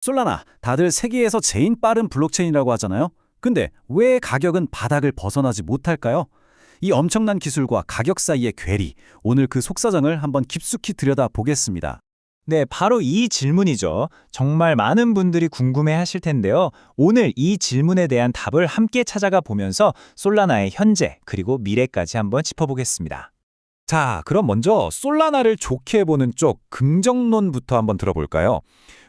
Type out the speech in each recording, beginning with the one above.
솔라나, 다들 세계에서 제일 빠른 블록체인이라고 하잖아요. 근데 왜 가격은 바닥을 벗어나지 못할까요? 이 엄청난 기술과 가격 사이의 괴리, 오늘 그 속사정을 한번 깊숙이 들여다보겠습니다. 네, 바로 이 질문이죠. 정말 많은 분들이 궁금해 하실 텐데요. 오늘 이 질문에 대한 답을 함께 찾아가 보면서 솔라나의 현재 그리고 미래까지 한번 짚어보겠습니다. 자, 그럼 먼저 솔라나를 좋게 보는 쪽 긍정론부터 한번 들어볼까요?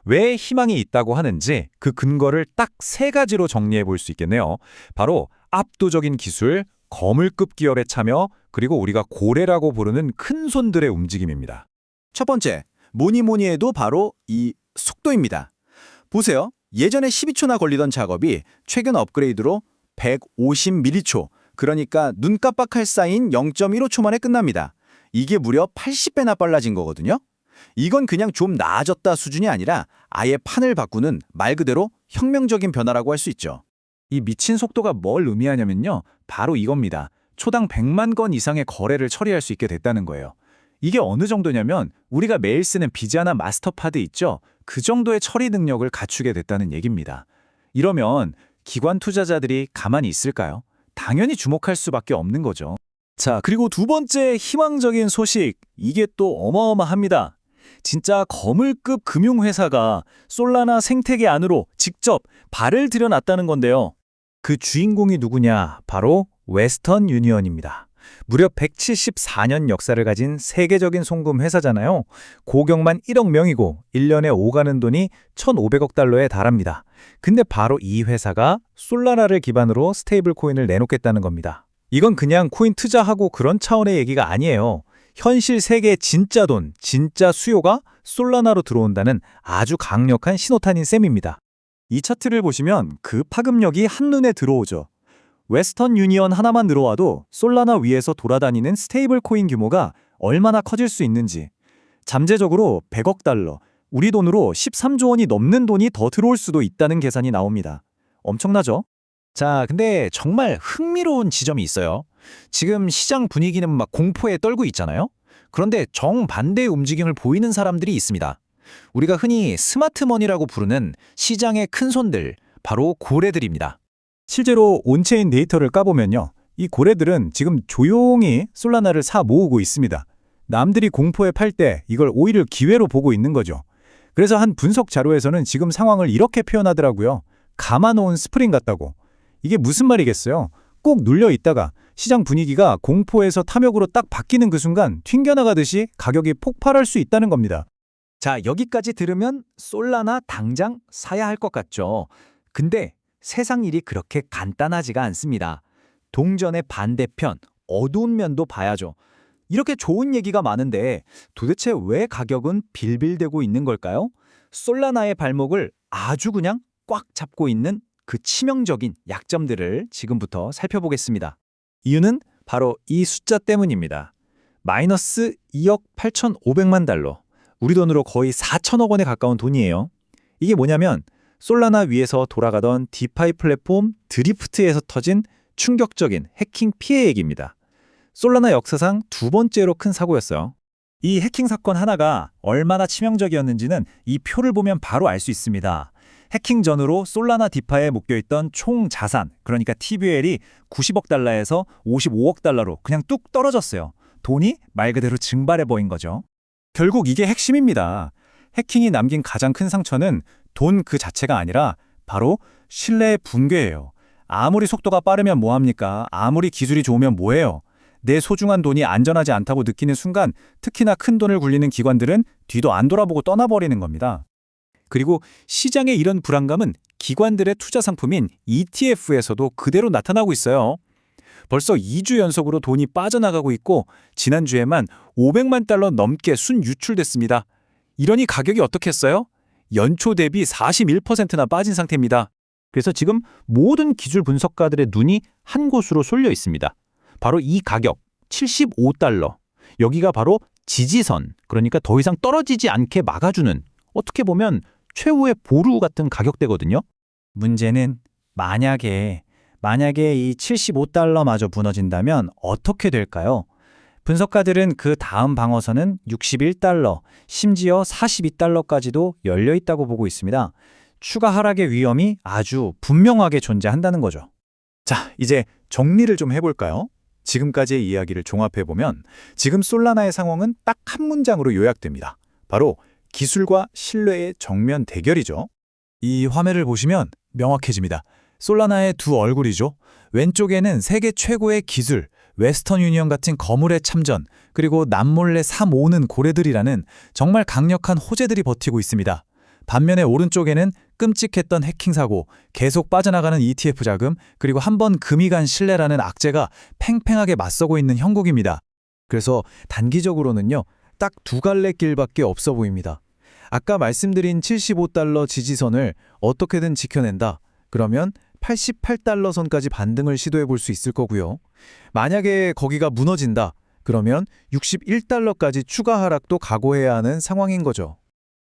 왜 희망이 있다고 하는지 그 근거를 딱 세 가지로 정리해 볼 수 있겠네요. 바로 압도적인 기술, 거물급 기업의 참여, 그리고 우리가 고래라고 부르는 큰 손들의 움직임입니다. 첫 번째, 뭐니 해도 바로 이 속도입니다. 보세요. 예전에 12초나 걸리던 작업이 최근 업그레이드로 150m초, 그러니까 눈 깜빡할 사이인 0.15초 만에 끝납니다. 이게 무려 80배나 빨라진 거거든요. 이건 그냥 좀 나아졌다 수준이 아니라 아예 판을 바꾸는 말 그대로 혁명적인 변화라고 할 수 있죠. 이 미친 속도가 뭘 의미하냐면요. 바로 이겁니다. 초당 100만 건 이상의 거래를 처리할 수 있게 됐다는 거예요. 이게 어느 정도냐면 우리가 매일 쓰는 비자나 마스터카드 있죠? 그 정도의 처리 능력을 갖추게 됐다는 얘기입니다. 이러면 기관 투자자들이 가만히 있을까요? 당연히 주목할 수밖에 없는 거죠. 자, 그리고 두 번째 희망적인 소식, 이게 또 어마어마합니다. 진짜 거물급 금융회사가 솔라나 생태계 안으로 직접 발을 들여놨다는 건데요. 그 주인공이 누구냐? 바로 웨스턴 유니언입니다. 무려 174년 역사를 가진 세계적인 송금 회사잖아요. 고경만 1억 명이고 1년에 오가는 돈이 1,500억 달러에 달합니다. 근데 바로 이 회사가 솔라나를 기반으로 스테이블 코인을 내놓겠다는 겁니다. 이건 그냥 코인 투자하고 그런 차원의 얘기가 아니에요. 현실 세계의 진짜 돈, 진짜 수요가 솔라나로 들어온다는 아주 강력한 신호탄인 셈입니다. 이 차트를 보시면 그 파급력이 한눈에 들어오죠. 웨스턴 유니언 하나만 들어와도 솔라나 위에서 돌아다니는 스테이블 코인 규모가 얼마나 커질 수 있는지. 잠재적으로 100억 달러, 우리 돈으로 13조 원이 넘는 돈이 더 들어올 수도 있다는 계산이 나옵니다. 엄청나죠? 자, 근데 정말 흥미로운 지점이 있어요. 지금 시장 분위기는 막 공포에 떨고 있잖아요. 그런데 정반대의 움직임을 보이는 사람들이 있습니다. 우리가 흔히 스마트머니라고 부르는 시장의 큰손들, 바로 고래들입니다. 실제로 온체인 데이터를 까보면요. 이 고래들은 지금 조용히 솔라나를 사 모으고 있습니다. 남들이 공포에 팔 때 이걸 오히려 기회로 보고 있는 거죠. 그래서 한 분석 자료에서는 지금 상황을 이렇게 표현하더라고요. 감아놓은 스프링 같다고. 이게 무슨 말이겠어요? 꼭 눌려 있다가 시장 분위기가 공포에서 탐욕으로 딱 바뀌는 그 순간 튕겨나가듯이 가격이 폭발할 수 있다는 겁니다. 자, 여기까지 들으면 솔라나 당장 사야 할 것 같죠. 근데 세상 일이 그렇게 간단하지가 않습니다. 동전의 반대편, 어두운 면도 봐야죠. 이렇게 좋은 얘기가 많은데 도대체 왜 가격은 빌빌대고 있는 걸까요? 솔라나의 발목을 아주 그냥 꽉 잡고 있는 그 치명적인 약점들을 지금부터 살펴보겠습니다. 이유는 바로 이 숫자 때문입니다. 마이너스 2억 8,500만 달러. 우리 돈으로 거의 4천억 원에 가까운 돈이에요. 이게 뭐냐면 솔라나 위에서 돌아가던 디파이 플랫폼 드리프트에서 터진 충격적인 해킹 피해 얘기입니다. 솔라나 역사상 두 번째로 큰 사고였어요. 이 해킹 사건 하나가 얼마나 치명적이었는지는 이 표를 보면 바로 알 수 있습니다. 해킹 전후로 솔라나 디파에 묶여있던 총 자산, 그러니까 TVL이 90억 달러에서 55억 달러로 그냥 뚝 떨어졌어요. 돈이 말 그대로 증발해버린 거죠. 결국 이게 핵심입니다. 해킹이 남긴 가장 큰 상처는 돈 그 자체가 아니라 바로 신뢰의 붕괴예요. 아무리 속도가 빠르면 뭐합니까? 아무리 기술이 좋으면 뭐해요? 내 소중한 돈이 안전하지 않다고 느끼는 순간 특히나 큰 돈을 굴리는 기관들은 뒤도 안 돌아보고 떠나버리는 겁니다. 그리고 시장의 이런 불안감은 기관들의 투자 상품인 ETF에서도 그대로 나타나고 있어요. 벌써 2주 연속으로 돈이 빠져나가고 있고 지난주에만 500만 달러 넘게 순유출됐습니다. 이러니 가격이 어떻겠어요? 연초 대비 41%나 빠진 상태입니다. 그래서 지금 모든 기술 분석가들의 눈이 한 곳으로 쏠려 있습니다. 바로 이 가격, 75달러. 여기가 바로 지지선, 그러니까 더 이상 떨어지지 않게 막아주는, 어떻게 보면 최후의 보루 같은 가격대거든요. 문제는 만약에 이 75달러마저 무너진다면 어떻게 될까요? 분석가들은 그 다음 방어선은 61달러, 심지어 42달러까지도 열려 있다고 보고 있습니다. 추가 하락의 위험이 아주 분명하게 존재한다는 거죠. 자, 이제 정리를 좀 해볼까요? 지금까지의 이야기를 종합해보면 지금 솔라나의 상황은 딱 한 문장으로 요약됩니다. 바로 기술과 신뢰의 정면 대결이죠. 이 화면을 보시면 명확해집니다. 솔라나의 두 얼굴이죠. 왼쪽에는 세계 최고의 기술, 웨스턴 유니언 같은 거물의 참전, 그리고 남몰래 사 모으는 고래들이라는 정말 강력한 호재들이 버티고 있습니다. 반면에 오른쪽에는 끔찍했던 해킹 사고, 계속 빠져나가는 ETF 자금, 그리고 한 번 금이 간 신뢰라는 악재가 팽팽하게 맞서고 있는 형국입니다. 그래서 단기적으로는요, 딱 두 갈래 길밖에 없어 보입니다. 아까 말씀드린 $75 지지선을 어떻게든 지켜낸다. 그러면 $88 선까지 반등을 시도해 볼 수 있을 거고요. 만약에 거기가 무너진다. 그러면 $61까지 추가 하락도 각오해야 하는 상황인 거죠.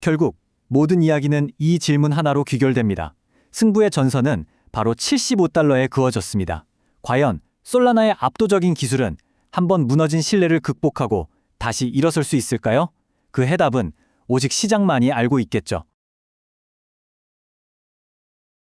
결국 모든 이야기는 이 질문 하나로 귀결됩니다. 승부의 전선은 바로 $75에 그어졌습니다. 과연 솔라나의 압도적인 기술은 한번 무너진 신뢰를 극복하고 다시 일어설 수 있을까요? 그 해답은 오직 시장만이 알고 있겠죠.